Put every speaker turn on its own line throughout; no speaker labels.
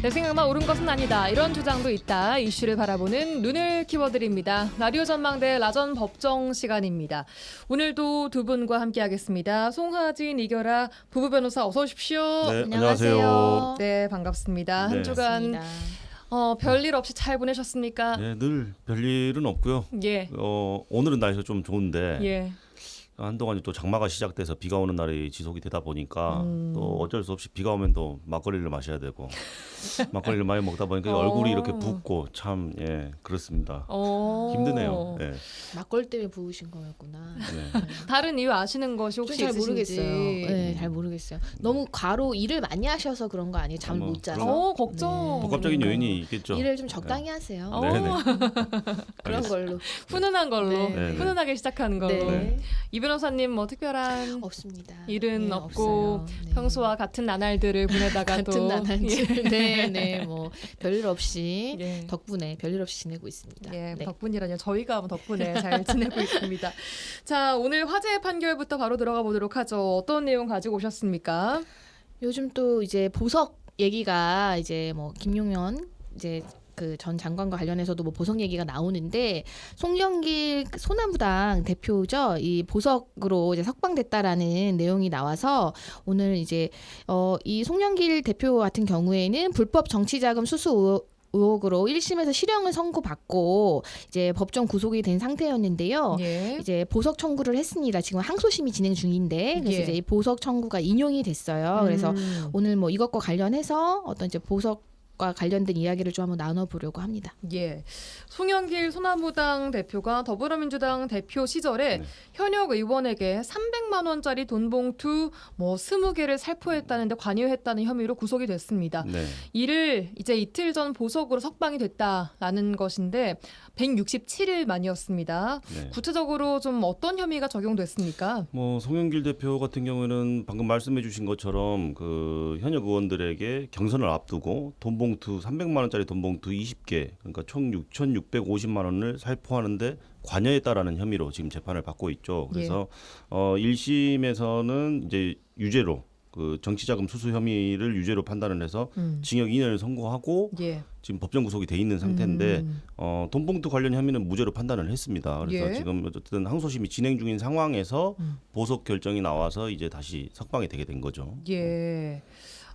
내 생각만 옳은 것은 아니다. 이런 주장도 있다. 이슈를 바라보는 눈을 키워드립니다. 라디오 전망대 라전 법정 시간입니다. 오늘도 두 분과 함께하겠습니다. 송하진, 이결아 부부 변호사 어서 오십시오.
네,
안녕하세요.
네, 반갑습니다.
네.
한 주간 별일 없이 잘 보내셨습니까?
네, 늘 별일은 없고요.
예.
오늘은 날씨가 좀 좋은데
예.
한동안 또 장마가 시작돼서 비가 오는 날이 지속이 되다 보니까 또 어쩔 수 없이 비가 오면 또 막걸리를 마셔야 되고 막걸리를 많이 먹다 보니까 얼굴이 이렇게 붓고 참 그렇습니다. 힘드네요. 네.
막걸리 때문에 부으신 거였구나.
네.
다른 이유 아시는 것이
좀
혹시
잘
있으신지?
모르겠어요. 네, 잘 모르겠어요. 너무 과로 일을 많이 하셔서 그런 거 아니에요? 잠을
뭐,
못 자서.
걱정.
복합적인 요인이 있겠죠.
일을 좀 적당히 하세요.
네네.
그런 걸로.
훈훈한 걸로,
네.
훈훈하게 시작하는 걸로.
네.
이 변호사님 뭐 특별한
없습니다.
일은
네,
없고
없어요. 네.
평소와 같은 나날들을 보내다가도
같은 나날들. 네, 뭐 별일 없이
예.
덕분에 별일 없이 지내고 있습니다.
예,
네.
덕분이라뇨. 저희가 덕분에 잘 지내고 있습니다. 자, 오늘 화제의 판결부터 바로 들어가 보도록 하죠. 어떤 내용 가지고 오셨습니까?
요즘 또 이제 보석 얘기가 이제 뭐 김용현 이제 그 전 장관과 관련해서도 뭐 보석 얘기가 나오는데 송영길 소나무당 대표죠. 이 보석으로 이제 석방됐다라는 내용이 나와서 오늘 이제 이 송영길 대표 같은 경우에는 불법 정치자금 수수 의혹으로 1심에서 실형을 선고받고 이제 법정 구속이 된 상태였는데요.
예.
이제 보석 청구를 했습니다. 지금 항소심이 진행 중인데 그래서
예.
이제 이 보석 청구가 인용이 됐어요. 그래서 오늘 뭐 이것과 관련해서 어떤 이제 보석과 관련된 이야기를 좀 한번 나눠보려고 합니다.
예. 송영길 소나무당 대표가 더불어민주당 대표 시절에
네.
현역 의원에게 300만 원짜리 돈 봉투 뭐 20개를 살포했다는데 관여했다는 혐의로 구속이 됐습니다.
네.
이를 이제 이틀 전 보석으로 석방이 됐다라는 것인데 167일 만이었습니다.
네.
구체적으로 좀 어떤 혐의가 적용됐습니까?
뭐 송영길 대표 같은 경우에는 방금 말씀해주신 것처럼 그 현역 의원들에게 경선을 앞두고 돈봉투 300만 원짜리 돈봉투 20개 그러니까 총 6,650만 원을 살포하는데 관여했다라는 혐의로 지금 재판을 받고 있죠. 그래서 1심에서는 이제 유죄로 그 정치자금 수수 혐의를 유죄로 판단을 해서 징역 2년을 선고하고
예.
지금 법정 구속이 돼 있는 상태인데 돈봉투 관련 혐의는 무죄로 판단을 했습니다. 그래서
예.
지금 어쨌든 항소심이 진행 중인 상황에서 보석 결정이 나와서 이제 다시 석방이 되게 된 거죠.
예.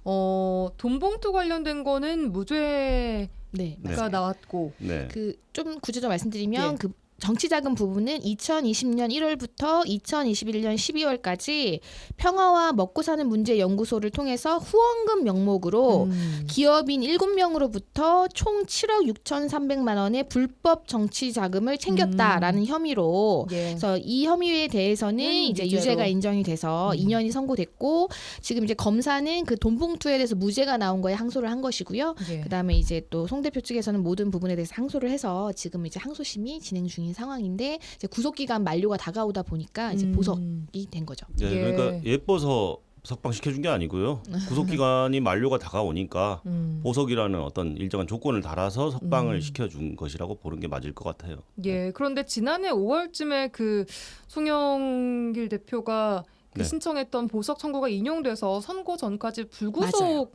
돈 봉투 관련된 거는 무죄가
네,
네.
나왔고
네.
그 좀 구체적으로 말씀드리면
예.
그 정치자금 부분은 2020년 1월부터 2021년 12월까지 평화와 먹고 사는 문제 연구소를 통해서 후원금 명목으로 기업인 7명으로부터 총 7억 6,300만 원의 불법 정치 자금을 챙겼다라는 혐의로
예.
그래서 이 혐의에 대해서는 이제
무죄로.
유죄가 인정이 돼서 2년이 선고됐고 지금 이제 검사는 그 돈봉투에 대해서 무죄가 나온 거에 항소를 한 것이고요.
예.
그다음에 이제 또 송 대표 측에서는 모든 부분에 대해서 항소를 해서 지금 이제 항소심이 진행 중인 상황인데 이제 구속 기간 만료가 다가오다 보니까 이제 보석이 된 거죠.
네,
예.
그러니까 예뻐서 석방시켜준 게 아니고요. 구속 기간이 만료가 다가오니까 보석이라는 어떤 일정한 조건을 달아서 석방을 시켜준 것이라고 보는 게 맞을 것 같아요.
예. 그런데 지난해 5월쯤에 그 송영길 대표가 그
네.
신청했던 보석 청구가 인용돼서 선고 전까지 불구속
맞아요.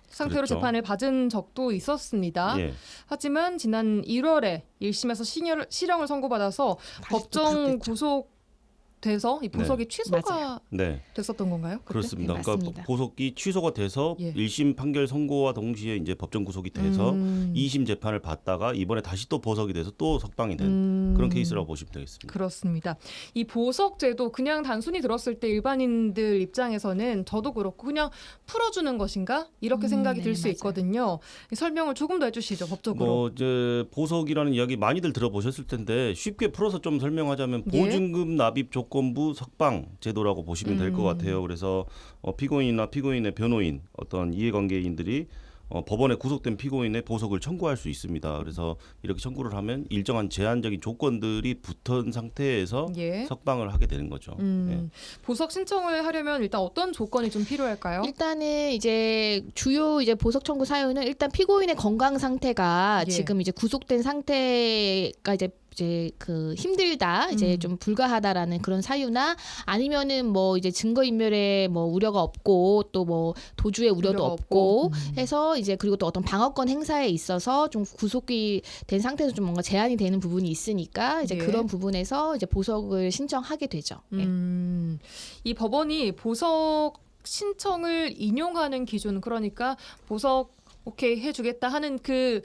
상태로
그랬죠.
재판을 받은 적도 있었습니다.
예.
하지만 지난 1월에 1심에서 실형을 선고받아서
다시
법정
또
구속돼서 이 보석이 취소가
맞아요.
네.
됐었던 건가요? 그때?
그렇습니다.
네,
그러니까
맞습니다.
보석이 취소가 돼서
예.
1심 판결 선고와 동시에 이제 법정 구속이 돼서 2심 재판을 받다가 이번에 다시 또 보석이 돼서 또 석방이 된 그런 케이스라고 보시면 되겠습니다.
그렇습니다. 이 보석제도 그냥 단순히 들었을 때 일반인들 입장에서는 저도 그렇고 그냥 풀어주는 것인가 이렇게 생각이
네,
들 수
맞아요.
있거든요. 이 설명을 조금 더 해주시죠. 법적으로.
뭐 이제 보석이라는 이야기 많이들 들어보셨을 텐데 쉽게 풀어서 좀 설명하자면
예.
보증금 납입 조건부 석방 제도라고 보시면 될 것 같아요. 그래서 피고인이나 피고인의 변호인 어떤 이해관계인들이 법원에 구속된 피고인의 보석을 청구할 수 있습니다. 그래서 이렇게 청구를 하면 일정한 제한적인 조건들이 붙은 상태에서
예.
석방을 하게 되는 거죠. 예.
보석 신청을 하려면 일단 어떤 조건이 좀 필요할까요?
일단은 이제 주요 이제 보석 청구 사유는 일단 피고인의 건강 상태가
예.
지금 이제 구속된 상태가 이제 이제 그 힘들다, 이제 좀 불가하다라는 그런 사유나 아니면은 뭐 이제 증거 인멸에 뭐 우려가 없고 또 뭐 도주의 우려도
우려가
없고
없고.
해서 이제 그리고 또 어떤 방어권 행사에 있어서 좀 구속이 된 상태에서 좀 뭔가 제한이 되는 부분이 있으니까 이제
예.
그런 부분에서 이제 보석을 신청하게 되죠. 예.
이 법원이 보석 신청을 인용하는 기준, 그러니까 보석 오케이 해주겠다 하는 그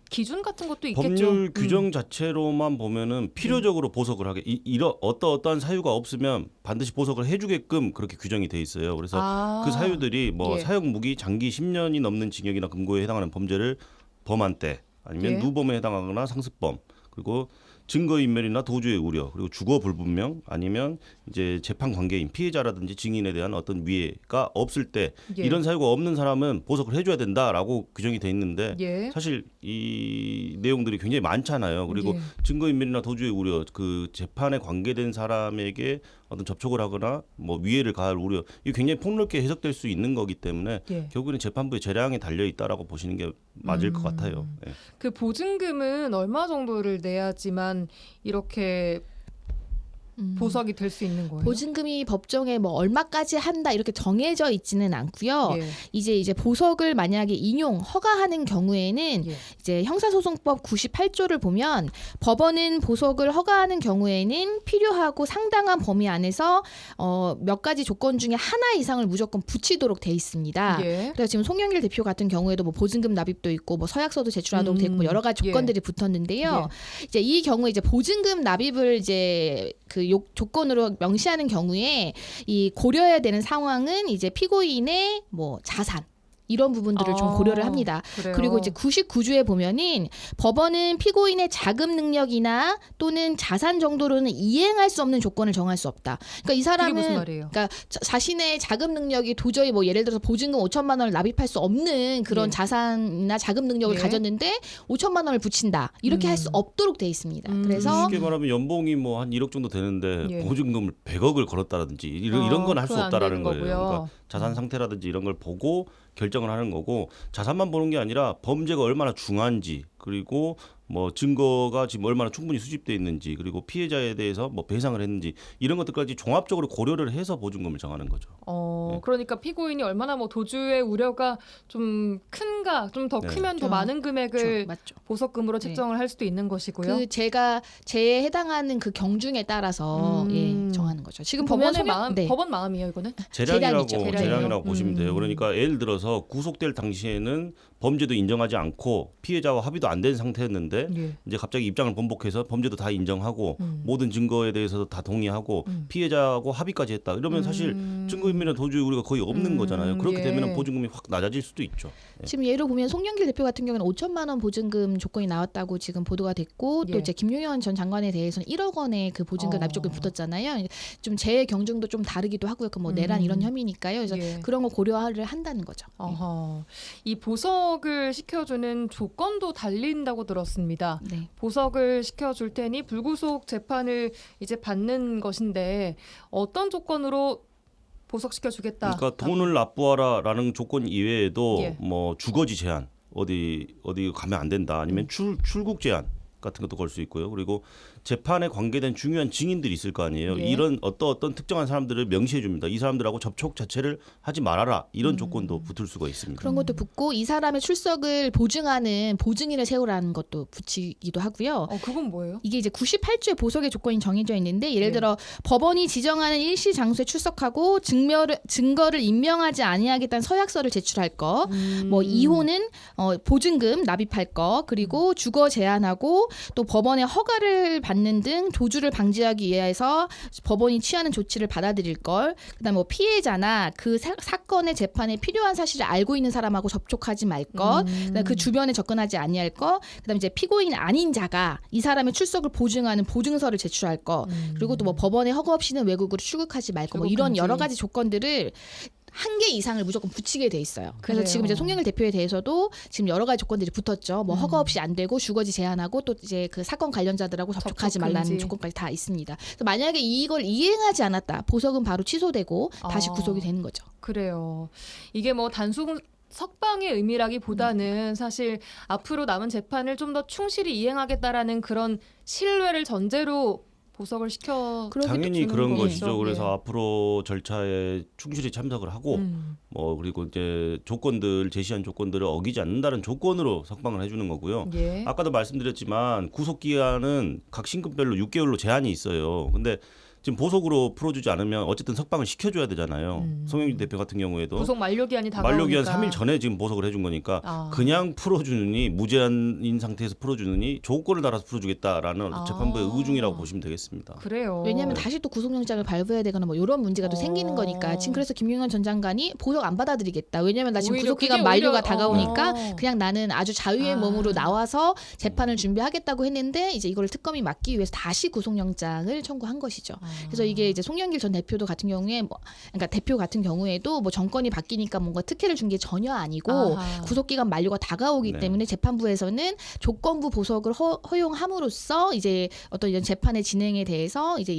기준 같은 것도 있겠죠.
법률 규정 자체로만 보면은 필요적으로 보석을 하게 이런 어떠한 사유가 없으면 반드시 보석을 해주게끔 그렇게 규정이 돼 있어요. 그래서
아.
그 사유들이 뭐
예.
사형 무기 장기 10년이 넘는 징역이나 금고에 해당하는 범죄를 범한 때 아니면
예.
누범에 해당하거나 상습범 그리고 증거인멸이나 도주의 우려 그리고 주거 불분명 아니면 이제 재판 관계인 피해자라든지 증인에 대한 어떤 위해가 없을 때
예.
이런 사유가 없는 사람은 보석을 해줘야 된다라고 규정이 돼 있는데
예.
사실 이 내용들이 굉장히 많잖아요. 그리고
예.
증거인멸이나 도주의 우려, 그 재판에 관계된 사람에게 어떤 접촉을 하거나 뭐 위해를 가할 우려, 이게 굉장히 폭넓게 해석될 수 있는 거기 때문에
예.
결국에는 재판부의 재량에 달려 있다라고 보시는 게 맞을 것 같아요. 예.
그 보증금은 얼마 정도를 내야지만 이렇게 보석이 될 수 있는 거예요?
보증금이 법정에 뭐 얼마까지 한다 이렇게 정해져 있지는 않고요.
예.
이제 보석을 만약에 인용 허가하는 경우에는
예.
이제 형사소송법 98조를 보면 법원은 보석을 허가하는 경우에는 필요하고 상당한 범위 안에서 몇 가지 조건 중에 하나 이상을 무조건 붙이도록 돼 있습니다.
예.
그래서 지금 송영길 대표 같은 경우에도 뭐 보증금 납입도 있고 뭐 서약서도 제출하도록 돼 있고 뭐 여러 가지 조건들이 붙었는데요. 이제 이 경우에 이제 보증금 납입을 이제 그 조건으로 명시하는 경우에 이 고려해야 되는 상황은 이제 피고인의 뭐 자산 이런 부분들을 좀 고려를 합니다.
그래요.
그리고 이제 99조에 보면은 법원은 피고인의 자금 능력이나 또는 자산 정도로는 이행할 수 없는 조건을 정할 수 없다. 그러니까 이
그게
사람은
무슨 말이에요?
그러니까 자신의 자금 능력이 도저히 뭐 예를 들어서 보증금 5천만 원을 납입할 수 없는 그런
예.
자산이나 자금 능력을
예.
가졌는데 5천만 원을 붙인다. 이렇게 할 수 없도록 돼 있습니다. 그래서
쉽게 말하면 연봉이 뭐 한 1억 정도 되는데
예.
보증금을 100억을 걸었다든지 이런 건 할 수
그건 안
없다라는
되는
거예요.
거고요.
그러니까 자산 상태라든지 이런 걸 보고 결정을 하는 거고 자산만 보는 게 아니라 범죄가 얼마나 중한지 그리고 뭐 증거가 지금 얼마나 충분히 수집돼 있는지 그리고 피해자에 대해서 뭐 배상을 했는지 이런 것들까지 종합적으로 고려를 해서 보증금을 정하는 거죠.
그러니까 피고인이 얼마나 뭐 도주의 우려가 좀 큰가, 좀 더
네.
크면 더
좀,
많은 금액을
맞죠.
보석금으로
네.
책정을 할 수도 있는 것이고요.
그 제에 해당하는 그 경중에 따라서 정하는 거죠. 지금 보면
법원의 마음,
네.
법원 마음이에요, 이거는?
재량이라고
재량이죠.
재량이라고 보시면 돼요. 그러니까 예를 들어서 구속될 당시에는 범죄도 인정하지 않고 피해자와 합의도 안 된 상태였는데
예.
이제 갑자기 입장을 번복해서 범죄도 다 인정하고 모든 증거에 대해서도 다 동의하고 피해자하고 합의까지 했다. 이러면 사실 증거인멸이나 도주의 우려가 거의 없는 거잖아요. 그렇게
예.
되면 보증금이 확 낮아질 수도 있죠. 예.
지금 예로 보면 송영길 대표 같은 경우는 5천만 원 보증금 조건이 나왔다고 지금 보도가 됐고 또
예.
이제 김용현 전 장관에 대해서는 1억 원의 그 보증금 납입 조건이 붙었잖아요. 좀 제 경중도 좀 다르기도 하고요. 그 뭐 내란 이런 혐의니까요. 그래서
예.
그런 거 고려를 한다는 거죠.
어허. 이 보석을 시켜주는 조건도 달린다고 들었습니다.
네.
보석을 시켜줄 테니 불구속 재판을 이제 받는 것인데 어떤 조건으로 보석시켜주겠다.
그러니까 돈을 납부하라라는 조건 이외에도
예.
뭐 주거지 제한 어디 가면 안 된다 아니면 출국 제한 같은 것도 걸 수 있고요. 그리고 재판에 관계된 중요한 증인들이 있을 거 아니에요.
예.
이런 어떤 특정한 사람들을 명시해 줍니다. 이 사람들하고 접촉 자체를 하지 말아라. 이런 조건도 붙을 수가 있습니다.
그런 것도 붙고 이 사람의 출석을 보증하는 보증인을 세우라는 것도 붙이기도 하고요.
그건 뭐예요?
이게 이제 98조의 보석의 조건이 정해져 있는데 예를
예.
들어 법원이 지정하는 일시 장소에 출석하고 증거를 인명하지 아니하겠다는 서약서를 제출할 거, 뭐 이호는 보증금 납입할 거, 그리고 주거 제한하고 또 법원의 허가를 받는 등 도주를 방지하기 위해서 법원이 취하는 조치를 받아들일 걸, 그다음에 뭐 피해자나 그 사건의 재판에 필요한 사실을 알고 있는 사람하고 접촉하지 말 것, 그다음에 그 주변에 접근하지 아니할 거, 그다음에 이제 피고인 아닌 자가 이 사람의 출석을 보증하는 보증서를 제출할 거, 그리고 또 뭐 법원의 허가 없이는 외국으로 출국하지 말 거, 뭐 이런
출국 금지.
여러 가지 조건들을 한 개 이상을 무조건 붙이게 돼 있어요. 그래서
그래요.
지금 이제 송영길 대표에 대해서도 지금 여러 가지 조건들이 붙었죠. 뭐 허가 없이 안 되고 주거지 제한하고 또 이제 그 사건 관련자들하고 접촉하지
접촉
말라는
금지.
조건까지 다 있습니다. 그래서 만약에 이걸 이행하지 않았다, 보석은 바로 취소되고 다시
아.
구속이 되는 거죠.
그래요. 이게 뭐 석방의 의미라기보다는 사실 앞으로 남은 재판을 좀 더 충실히 이행하겠다라는 그런 신뢰를 전제로 보석을 시켜
당연히
주는
그런
거겠죠.
것이죠. 그래서
예.
앞으로 절차에 충실히 참석을 하고 뭐 그리고 이제 제시한 조건들을 어기지 않는다는 조건으로 석방을 해주는 거고요.
예.
아까도 말씀드렸지만 구속 기간은 각 신급별로 6개월로 제한이 있어요. 근데 지금 보석으로 풀어주지 않으면 어쨌든 석방을 시켜줘야 되잖아요. 송영길 대표 같은 경우에도
구속 만료 기한이 다가오니까.
만료 기한 3일 전에 지금 보석을 해준 거니까 그냥 풀어주느니 무제한인 상태에서 풀어주느니 조건을 달아서 풀어주겠다라는 재판부의 의중이라고 보시면 되겠습니다.
그래요.
왜냐하면 다시 또 구속영장을 발부해야 되거나 뭐 이런 문제가 또 생기는 거니까 지금 그래서 김용현 전 장관이 보석 안 받아들이겠다. 왜냐하면 나 지금
오히려
구속기간
그게
만료가
오히려-
다가오니까 그냥 나는 아주 자유의 몸으로 나와서 재판을 준비하겠다고 했는데 이제 이걸 특검이 막기 위해서 다시 구속영장을 청구한 것이죠. 그래서 이게 이제 송영길 전 대표도 같은 경우에 그러니까 대표 같은 경우에도 뭐 정권이 바뀌니까 뭔가 특혜를 준 게 전혀 아니고 구속기간 만료가 다가오기
네.
때문에 재판부에서는 조건부 보석을 허용함으로써 이제 어떤 이런 재판의 진행에 대해서 이제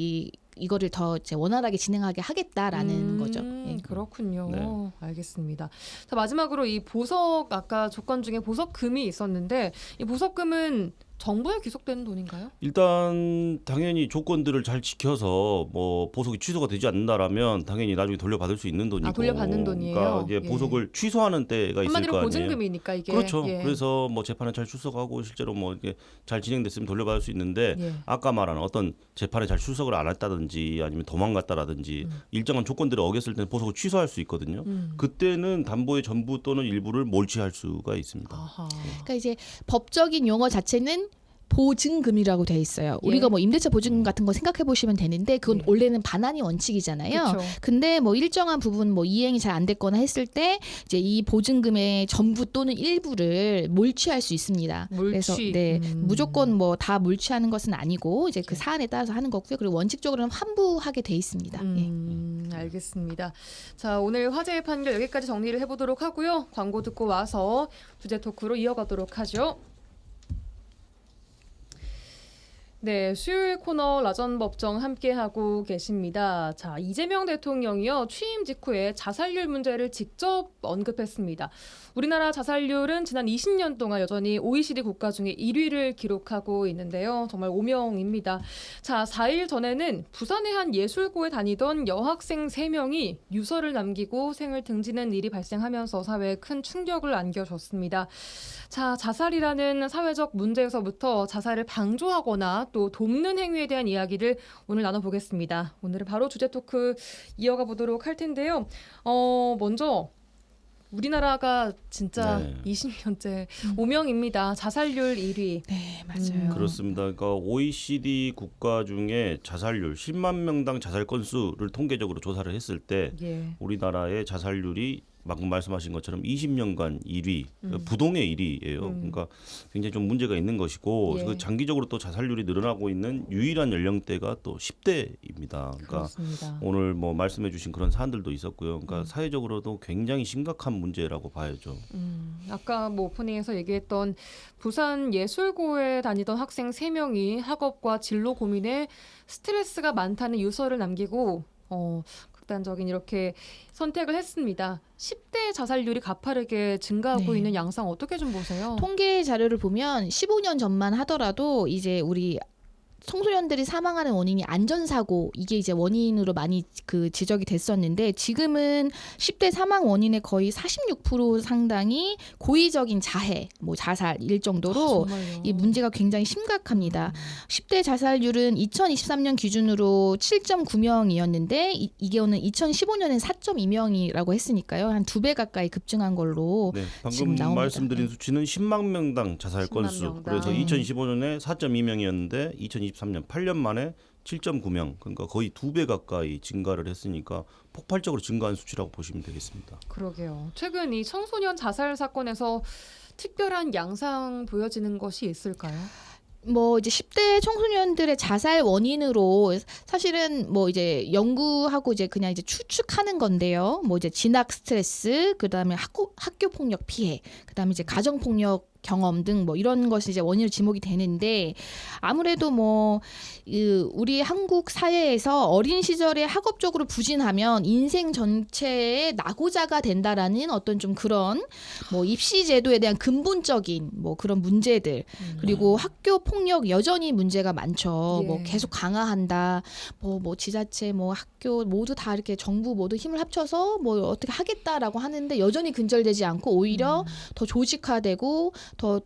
이거를 더 이제 원활하게 진행하게 하겠다라는 거죠. 예.
그렇군요.
네.
알겠습니다. 자, 마지막으로 이 보석 아까 조건 중에 보석금이 있었는데 이 보석금은 정부에 귀속되는 돈인가요?
일단 당연히 조건들을 잘 지켜서 뭐 보석이 취소가 되지 않는다라면 당연히 나중에 돌려받을 수 있는 돈이고.
돌려받는 돈이에요?
그러니까 이제
예.
보석을 취소하는 때가 있을
한마디로
거 아니에요.
보증금이니까 이게.
그렇죠.
예.
그래서 뭐 재판에 잘 출석하고 실제로 뭐 이게 잘 진행됐으면 돌려받을 수 있는데
예.
아까 말한 어떤 재판에 잘 출석을 안 했다든지 아니면 도망갔다라든지 일정한 조건들을 어겼을 때는 보석을 취소할 수 있거든요. 그때는 담보의 전부 또는 일부를 몰취할 수가 있습니다.
아하.
그러니까 이제 법적인 용어 자체는 보증금이라고 돼 있어요.
예.
우리가 뭐 임대차 보증금 같은 거 생각해 보시면 되는데 그건
예.
원래는 반환이 원칙이잖아요.
그렇죠.
근데 뭐 일정한 부분 뭐 이행이 잘 안 됐거나 했을 때 이제 이 보증금의 전부 또는 일부를 몰취할 수 있습니다.
몰취.
그래서 네, 무조건 뭐 다 몰취하는 것은 아니고 이제 그 사안에 따라서 하는 거고요. 그리고 원칙적으로는 환부하게 돼 있습니다. 예.
알겠습니다. 자, 오늘 화제의 판결 여기까지 정리를 해보도록 하고요. 광고 듣고 와서 주제 토크로 이어가도록 하죠. 네, 수요일 코너 라전 법정 함께하고 계십니다. 자, 이재명 대통령이요, 취임 직후에 자살률 문제를 직접 언급했습니다. 우리나라 자살률은 지난 20년 동안 여전히 OECD 국가 중에 1위를 기록하고 있는데요. 정말 오명입니다. 자, 4일 전에는 부산의 한 예술고에 다니던 여학생 3명이 유서를 남기고 생을 등지는 일이 발생하면서 사회에 큰 충격을 안겨줬습니다. 자, 자살이라는 사회적 문제에서부터 자살을 방조하거나 또 돕는 행위에 대한 이야기를 오늘 나눠보겠습니다. 오늘은 바로 주제 토크 이어가 보도록 할 텐데요. 먼저 우리나라가 진짜
네.
20년째 오명입니다. 자살률 1위.
네, 맞아요.
그렇습니다. 그러니까 OECD 국가 중에 자살률 10만 명당 자살 건수를 통계적으로 조사를 했을 때
예.
우리나라의 자살률이 방금 말씀하신 것처럼 20년간 1위, 부동의 1위예요. 그러니까 굉장히 좀 문제가 있는 것이고
예.
그 장기적으로 또 자살률이 늘어나고 있는 유일한 연령대가 또 10대입니다. 그러니까
그렇습니다.
오늘 뭐 말씀해주신 그런 사안들도 있었고요. 그러니까 사회적으로도 굉장히 심각한 문제라고 봐야죠.
아까 뭐 오프닝에서 얘기했던 부산 예술고에 다니던 학생 3명이 학업과 진로 고민에 스트레스가 많다는 유서를 남기고 극단적인 이렇게 선택을 했습니다. 10대 자살률이 가파르게 증가하고
네.
있는 양상 어떻게 좀 보세요?
통계 자료를 보면 15년 전만 하더라도 이제 우리 청소년들이 사망하는 원인이 안전사고 이게 이제 원인으로 많이 그 지적이 됐었는데 지금은 10대 사망 원인의 거의 46% 상당이 고의적인 자해, 뭐 자살일 정도로
정말요?
이 문제가 굉장히 심각합니다. 10대 자살률은 2023년 기준으로 7.9명이었는데 이게 오늘 2015년엔 4.2명이라고 했으니까요. 한 2배 가까이 급증한 걸로
네, 방금
지금 나옵니다.
말씀드린
네.
수치는 10만 명당 자살
10만
건수.
명당.
그래서
네.
2015년에 4.2명이었는데 2023년 8년 만에 7.9명. 그러니까 거의 2배 가까이 증가를 했으니까 폭발적으로 증가한 수치라고 보시면 되겠습니다.
그러게요. 최근 이 청소년 자살 사건에서 특별한 양상 보여지는 것이 있을까요?
뭐 이제 10대 청소년들의 자살 원인으로 사실은 뭐 이제 연구하고 이제 그냥 이제 추측하는 건데요. 뭐 이제 진학 스트레스, 그다음에 학교 폭력 피해, 그다음에 이제 가정 폭력 경험 등 뭐 이런 것이 이제 원인으로 지목이 되는데 아무래도 우리 한국 사회에서 어린 시절에 학업적으로 부진하면 인생 전체에 낙오자가 된다라는 어떤 좀 그런 입시 제도에 대한 근본적인 그런 문제들 그리고 학교 폭력 여전히 문제가 많죠.
예.
계속 강화한다. 지자체 학교 모두 다 이렇게 정부 모두 힘을 합쳐서 어떻게 하겠다라고 하는데 여전히 근절되지 않고 오히려 더 조직화되고 더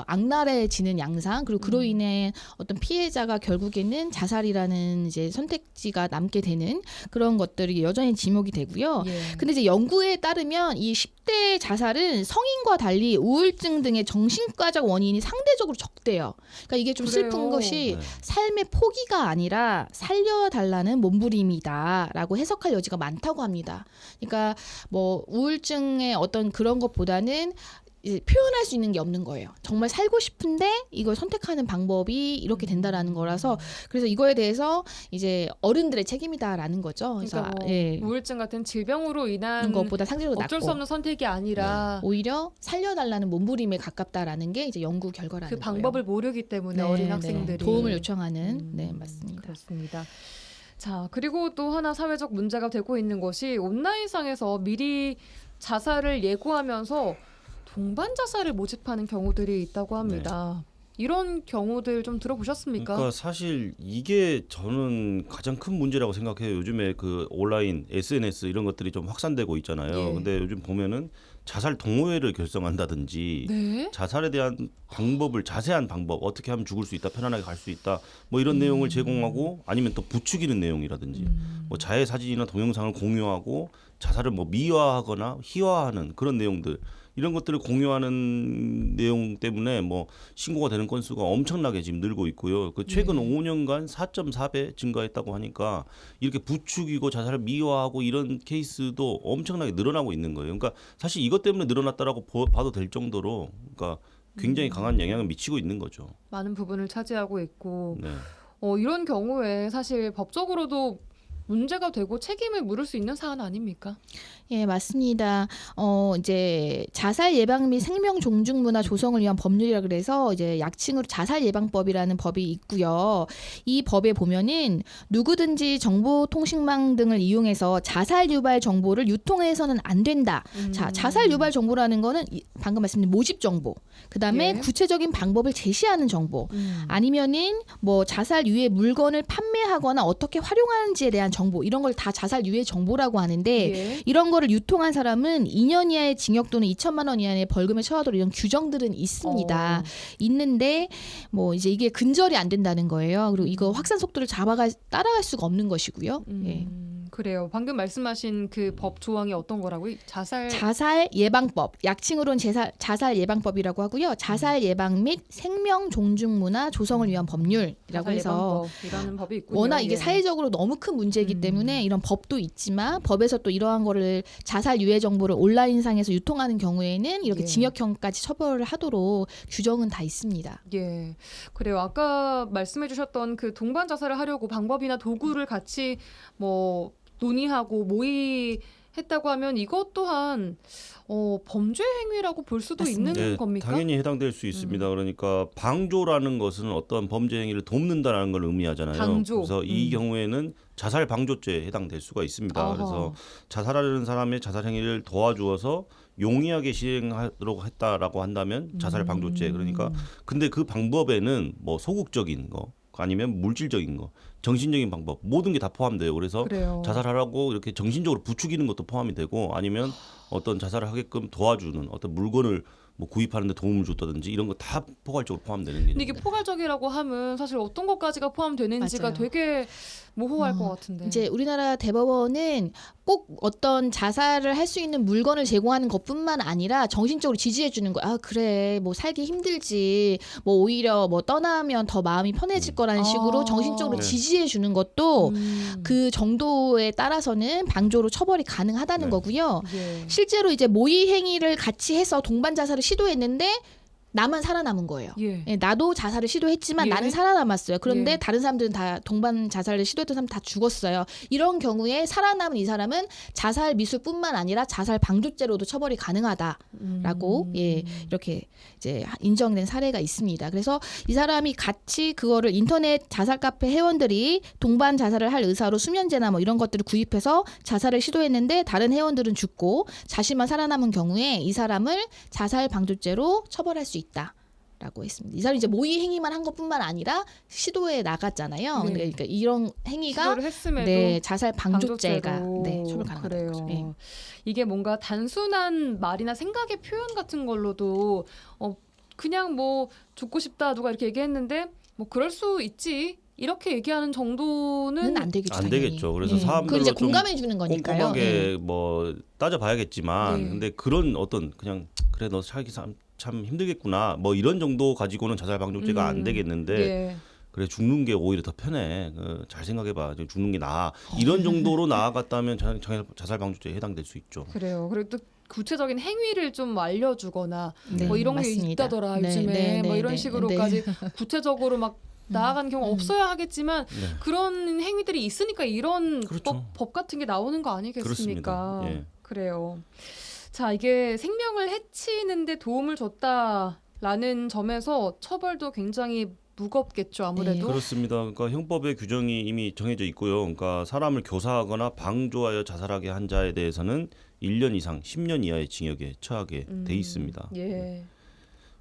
악랄해지는 양상 그리고 그로 인해 어떤 피해자가 결국에는 자살이라는 이제 선택지가 남게 되는 그런 것들이 여전히 지목이 되고요.
예.
근데 이제 연구에 따르면 이 10대 자살은 성인과 달리 우울증 등의 정신과적 원인이 상대적으로 적대요. 그러니까 이게 좀 슬픈
그래요.
것이
네.
삶의 포기가 아니라 살려달라는 몸부림이다라고 해석할 여지가 많다고 합니다. 그러니까 우울증의 어떤 그런 것보다는 이제 표현할 수 있는 게 없는 거예요. 정말 살고 싶은데 이걸 선택하는 방법이 이렇게 된다라는 거라서 그래서 이거에 대해서 이제 어른들의 책임이다라는 거죠. 그래서
그러니까 우울증 같은 질병으로 인한
것보다 상대적으로
어쩔 수
낮고
없는 선택이 아니라
오히려 살려달라는 몸부림에 가깝다라는 게 이제 연구 결과라는
그
거예요.
방법을 모르기 때문에 어린 학생들이
도움을 요청하는 맞습니다.
그렇습니다. 자, 그리고 또 하나 사회적 문제가 되고 있는 것이 온라인상에서 미리 자살을 예고하면서 동반 자살을 모집하는 경우들이 있다고 합니다. 이런 경우들 좀 들어보셨습니까?
그러니까 사실 이게 저는 가장 큰 문제라고 생각해요. 요즘에 그 온라인 SNS 이런 것들이 좀 확산되고 있잖아요.
예.
근데 요즘 보면은 자살 동호회를 결성한다든지
네.
자살에 대한 방법을 자세한 방법 어떻게 하면 죽을 수 있다 편안하게 갈 수 있다 이런 내용을 제공하고 아니면 또 부추기는 내용이라든지 자해 사진이나 동영상을 공유하고 자살을 미화하거나 희화하는 그런 내용들 이런 것들을 공유하는 내용 때문에 신고가 되는 건수가 엄청나게 지금 늘고 있고요. 그 최근 5년간 4.4배 증가했다고 하니까 이렇게 부추기고 자살을 미화하고 이런 케이스도 엄청나게 늘어나고 있는 거예요. 그러니까 사실 이것 때문에 늘어났다라고 봐도 될 정도로 그러니까 굉장히 강한 영향을 미치고 있는 거죠.
많은 부분을 차지하고 있고
네.
이런 경우에 사실 법적으로도 문제가 되고 책임을 물을 수 있는 사안 아닙니까?
예, 맞습니다. 이제 자살 예방 및 생명 존중 문화 조성을 위한 법률이라 그래서 이제 약칭으로 자살 예방법이라는 법이 있고요. 이 법에 보면은 누구든지 정보통신망 등을 이용해서 자살 유발 정보를 유통해서는 안 된다. 자, 자살 유발 정보라는 거는 방금 말씀드린 모집 정보. 그다음에
예.
구체적인 방법을 제시하는 정보. 아니면은 자살 유해 물건을 판매하거나 어떻게 활용하는지에 대한 정보. 이런 걸 다 자살 유해 정보라고 하는데
예.
이런 거를 유통한 사람은 2년 이하의 징역 또는 2천만 원 이하의 벌금에 처하도록 이런 규정들은 있습니다. 있는데 이제 이게 근절이 안 된다는 거예요. 그리고 이거 확산 속도를 따라갈 수가 없는 것이고요. 예.
그래요. 방금 말씀하신 그 법 조항이 어떤 거라고요?
자살 예방법, 약칭으로는 자살 예방법이라고 하고요. 자살 예방 및 생명 존중 문화 조성을 위한 법률이라고 해서
예방법이라는 법이 있군요.
워낙 이게
예.
사회적으로 너무 큰 문제이기 때문에 이런 법도 있지만 법에서 또 이러한 거를 자살 유해 정보를 온라인상에서 유통하는 경우에는 이렇게
예.
징역형까지 처벌을 하도록 규정은 다 있습니다.
예, 그래요. 아까 말씀해주셨던 그 동반 자살을 하려고 방법이나 도구를 같이 논의하고 모의했다고 하면 이것 또한 범죄 행위라고 볼 수도
맞습니다.
있는
네,
겁니까?
당연히 해당될 수 있습니다. 그러니까 방조라는 것은 어떤 범죄 행위를 돕는다라는 걸 의미하잖아요.
방조.
그래서 이 경우에는 자살 방조죄에 해당될 수가 있습니다.
아하.
그래서 자살하려는 사람의 자살 행위를 도와주어서 용이하게 시행하도록 했다라고 한다면 자살 방조죄. 그러니까 근데 그 방법에는 소극적인 거 아니면 물질적인 거, 정신적인 방법 모든 게 다 포함돼요. 그래서
그래요.
자살하라고 이렇게 정신적으로 부추기는 것도 포함이 되고 아니면 어떤 자살을 하게끔 도와주는 어떤 물건을 구입하는 데 도움을 줬다든지 이런 거 다 포괄적으로 포함되는
근데
개념입니다.
이게 포괄적이라고 하면 사실 어떤 것까지가 포함되는지가
맞아요.
되게 모호할 것 같은데.
이제 우리나라 대법원은 꼭 어떤 자살을 할 수 있는 물건을 제공하는 것뿐만 아니라 정신적으로 지지해 주는 거야. 아, 그래. 살기 힘들지. 오히려 떠나면 더 마음이 편해질 거라는 식으로 정신적으로
네.
지지해 주는 것도 그 정도에 따라서는 방조로 처벌이 가능하다는
네.
거고요.
예.
실제로 이제 모의 행위를 같이 해서 동반 자살을 시도했는데 나만 살아남은 거예요.
예.
예, 나도 자살을 시도했지만
예.
나는 살아남았어요. 그런데
예.
다른 사람들은 다 동반 자살을 시도했던 사람 다 죽었어요. 이런 경우에 살아남은 이 사람은 자살 미수뿐만 아니라 자살 방조죄로도 처벌이 가능하다라고 예, 이렇게 이제 인정된 사례가 있습니다. 그래서 이 사람이 같이 그거를 인터넷 자살 카페 회원들이 동반 자살을 할 의사로 수면제나 뭐 이런 것들을 구입해서 자살을 시도했는데 다른 회원들은 죽고 자신만 살아남은 경우에 이 사람을 자살 방조죄로 처벌할 수 있다라고 했습니다. 이 사람이 이제 모의 행위만 한 것뿐만 아니라 시도에 나갔잖아요.
네.
그러니까 이런 행위가
시도를 했음에도
네, 자살 방조죄가
방조죄로.
네, 처벌 가능하다는
그래요.
거죠. 네.
이게 뭔가 단순한 말이나 생각의 표현 같은 걸로도 그냥 뭐 죽고 싶다 누가 이렇게 얘기했는데 뭐 그럴 수 있지 이렇게 얘기하는 정도는
안 되겠죠.
안
당연히.
되겠죠. 그래서
네.
사람들로
그걸 이제
좀
공감해 주는 거니까요.
꼼꼼하게
네.
뭐 따져봐야겠지만
네.
근데 그런 어떤 그냥 그래 너 살기 참 힘들겠구나 뭐 이런 정도 가지고는 자살 방조죄가 안 되겠는데
예.
그래 죽는 게 오히려 더 편해. 잘 생각해봐. 죽는 게 나아. 이런 정도로 나아갔다면 자살 방조죄에 해당될 수 있죠.
그래요. 그리고 또 구체적인 행위를 좀 알려주거나
네,
뭐 이런
맞습니다.
게 있다더라
네,
요즘에
네,
뭐
네,
이런
네,
식으로까지 구체적으로 막 나아가는 경우 없어야 하겠지만
네.
그런 행위들이 있으니까 이런
그렇죠.
법 같은 게 나오는 거 아니겠습니까?
그렇습니다. 예.
그래요. 자, 이게 생명을 해치는데 도움을 줬다라는 점에서 처벌도 굉장히 무겁겠죠, 아무래도.
그렇습니다. 그러니까 형법의 규정이 이미 정해져 있고요. 그러니까 사람을 교사하거나 방조하여 자살하게 한 자에 대해서는 1년 이상 10년 이하의 징역에 처하게 돼 있습니다.
예.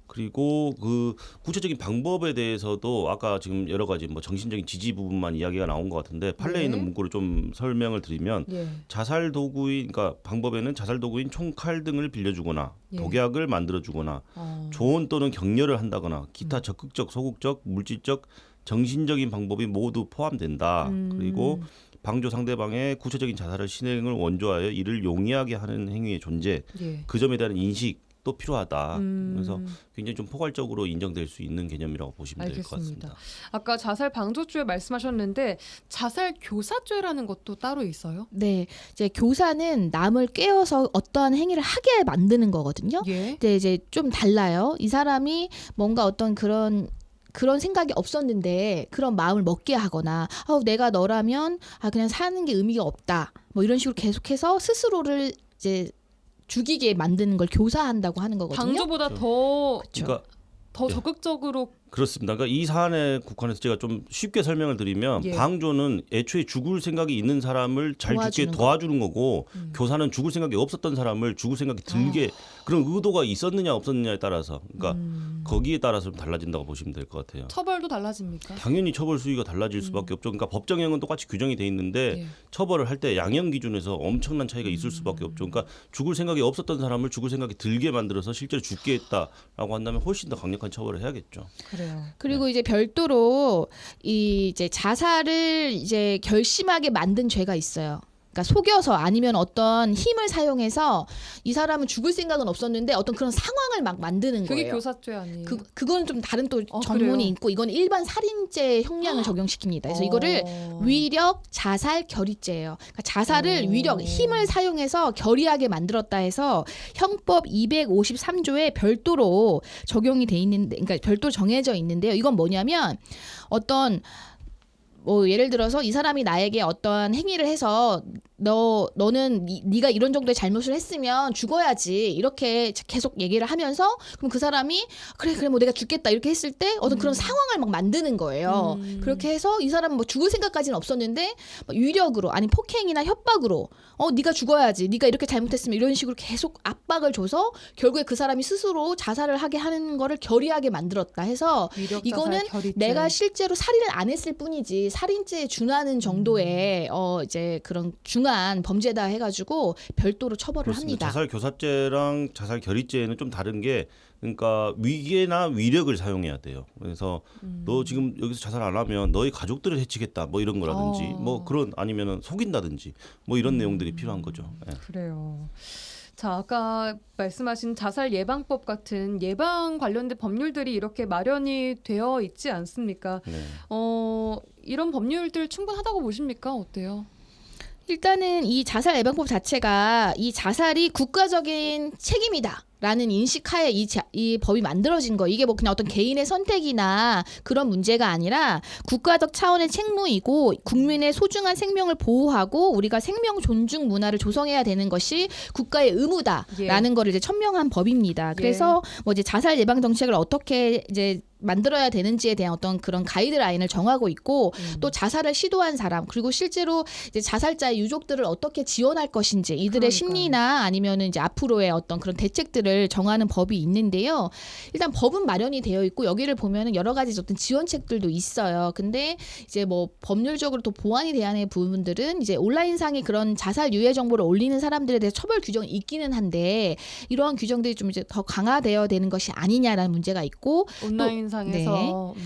그리고 그 구체적인 방법에 대해서도 아까 지금 여러 가지 뭐 정신적인 지지 부분만 이야기가 나온 것 같은데 판례에
네.
있는 문구를 좀 설명을 드리면
예.
자살 도구인 그러니까 방법에는 자살 도구인 총칼 등을 빌려주거나
예.
독약을 만들어주거나 조언 또는 격려를 한다거나 기타 적극적, 소극적, 물질적, 정신적인 방법이 모두 포함된다. 그리고 방조 상대방의 구체적인 자살을 실행을 원조하여 이를 용이하게 하는 행위의 존재,
예.
그 점에 대한 인식도 필요하다. 그래서 굉장히 좀 포괄적으로 인정될 수 있는 개념이라고 보시면 될 것
알겠습니다.
같습니다.
아까 자살 방조죄 말씀하셨는데 자살 교사죄라는 것도 따로 있어요?
네, 이제 교사는 남을 깨워서 어떠한 행위를 하게 만드는 거거든요.
예.
근데 이제 좀 달라요. 이 사람이 뭔가 어떤 그런 생각이 없었는데 그런 마음을 먹게 하거나 내가 너라면 그냥 사는 게 의미가 없다. 뭐 이런 식으로 계속해서 스스로를 이제 죽이게 만드는 걸 교사한다고 하는 거거든요.
방조보다 더
그러니까 네.
적극적으로
그렇습니다. 그러니까 이 사안에 국한해서 제가 좀 쉽게 설명을 드리면
예.
방조는 애초에 죽을 생각이 있는 사람을 잘 죽게
도와주는
도와주는 거고 교사는 죽을 생각이 없었던 사람을 죽을 생각이 들게 그런 의도가 있었느냐 없었느냐에 따라서 그러니까 거기에 따라서 좀 달라진다고 보시면 될 것 같아요.
처벌도 달라집니까?
당연히 처벌 수위가 달라질 수밖에 없죠. 그러니까 법정형은 똑같이 규정이 돼 있는데
예.
처벌을 할 때 양형 기준에서 엄청난 차이가 있을 수밖에 없죠. 그러니까 죽을 생각이 없었던 사람을 죽을 생각이 들게 만들어서 실제로 죽게 했다라고 한다면 훨씬 더 강력한 처벌을 해야겠죠.
그래요.
그리고 이제 별도로 이제 자살을 이제 결심하게 만든 죄가 있어요. 그러니까 속여서 아니면 어떤 힘을 사용해서 이 사람은 죽을 생각은 없었는데 어떤 그런 상황을 막 만드는
그게
거예요.
교사죄 아니에요?
그거는 좀 다른 또
그래요?
전문이 있고 이건 일반 살인죄 형량을 적용시킵니다. 그래서 이거를 위력 자살 결의죄예요. 그러니까 자살을 위력 힘을 사용해서 결의하게 만들었다 해서 형법 253조에 별도로 적용이 돼 있는데, 그러니까 별도로 정해져 있는데요. 이건 뭐냐면 어떤 뭐 예를 들어서 이 사람이 나에게 어떠한 행위를 해서 너는 네가 이런 정도의 잘못을 했으면 죽어야지 이렇게 계속 얘기를 하면서 그럼 그 사람이 그래 뭐 내가 죽겠다 이렇게 했을 때 어떤 그런 상황을 막 만드는 거예요. 그렇게 해서 이 사람은 뭐 죽을 생각까지는 없었는데 위력으로 아니 폭행이나 협박으로 네가 죽어야지 네가 이렇게 잘못했으면 이런 식으로 계속 압박을 줘서 결국에 그 사람이 스스로 자살을 하게 하는 거를 결의하게 만들었다 해서
위력 자살
이거는
결의죄.
내가 실제로 살인을 안 했을 뿐이지 살인죄에 준하는 정도의 이제 그런 중한 범죄다 해가지고 별도로 처벌을
그렇습니다.
합니다.
자살 교사죄랑 자살 결의죄는 좀 다른 게 그러니까 위계나 위력을 사용해야 돼요. 그래서 너 지금 여기서 자살 안 하면 너희 가족들을 해치겠다 뭐 이런 거라든지 뭐 그런 아니면은 속인다든지 뭐 이런 내용들이 필요한 거죠. 예.
그래요. 자, 아까 말씀하신 자살 예방법 같은 예방 관련된 법률들이 이렇게 마련이 되어 있지 않습니까?
네.
이런 법률들 충분하다고 보십니까? 어때요?
일단은 이 자살 예방법 자체가 이 자살이 국가적인 책임이다라는 인식하에 이 법이 만들어진 거. 이게 뭐 그냥 어떤 개인의 선택이나 그런 문제가 아니라 국가적 차원의 책무이고 국민의 소중한 생명을 보호하고 우리가 생명 존중 문화를 조성해야 되는 것이 국가의 의무다라는 거를 이제 천명한 법입니다. 그래서 뭐 이제 자살 예방 정책을 어떻게 이제 만들어야 되는지에 대한 어떤 그런 가이드라인을 정하고 있고 또 자살을 시도한 사람 그리고 실제로 이제 자살자의 유족들을 어떻게 지원할 것인지 이들의
그러니까요.
심리나 아니면은 이제 앞으로의 어떤 그런 대책들을 정하는 법이 있는데요. 일단 법은 마련이 되어 있고 여기를 보면은 여러 가지 어떤 지원책들도 있어요. 근데 이제 뭐 법률적으로 또 보완이 돼야 하는 부분들은 이제 온라인상에 그런 자살 유해 정보를 올리는 사람들에 대해 처벌 규정이 있기는 한데 이러한 규정들이 좀 이제 더 강화되어야 되는 것이 아니냐라는 문제가 있고
온라인상에서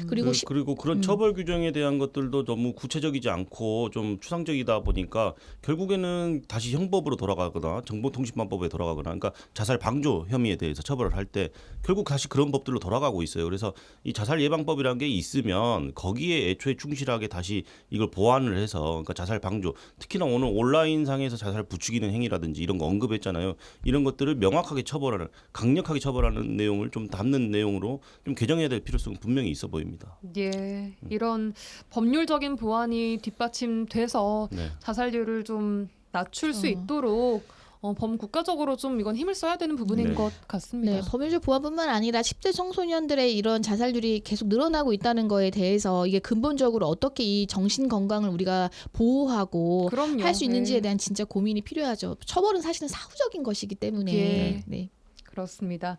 그리고
그리고 그런 처벌 규정에 대한 것들도 너무 구체적이지 않고 좀 추상적이다 보니까 결국에는 다시 형법으로 돌아가거나 정보통신망법에 돌아가거나 그러니까 자살 방조 혐의에 대해서 처벌을 할 때 결국 다시 그런 법들로 돌아가고 있어요. 그래서 이 자살 예방법이라는 게 있으면 거기에 애초에 충실하게 다시 이걸 보완을 해서 그러니까 자살 방조 특히나 오늘 온라인상에서 자살 부추기는 행위라든지 이런 거 언급했잖아요. 이런 것들을 명확하게 처벌하는 강력하게 처벌하는 내용을 좀 담는 내용으로 좀 개정해야 될 필요성은 분명히 있어 보입니다.
예, 이런 법률적인 보완이 뒷받침돼서
네.
자살률을 좀 낮출 수 있도록 범국가적으로 좀 이건 힘을 써야 되는 부분인
네.
것 같습니다.
네, 법률적 보완뿐만 아니라 10대 청소년들의 이런 자살률이 계속 늘어나고 있다는 거에 대해서 이게 근본적으로 어떻게 이 정신 건강을 우리가 보호하고
그럼요.
할 수 있는지에
네.
대한 진짜 고민이 필요하죠. 처벌은 사실은 사후적인 것이기 때문에.
예.
네.
그렇습니다.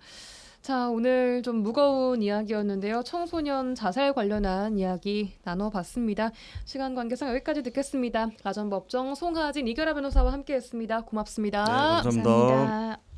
자, 오늘 좀 무거운 이야기였는데요. 청소년 자살 관련한 이야기 나눠봤습니다. 시간 관계상 여기까지 듣겠습니다. 라전법정 송하진 이결아 변호사와 함께했습니다. 고맙습니다.
네, 감사합니다.
감사합니다.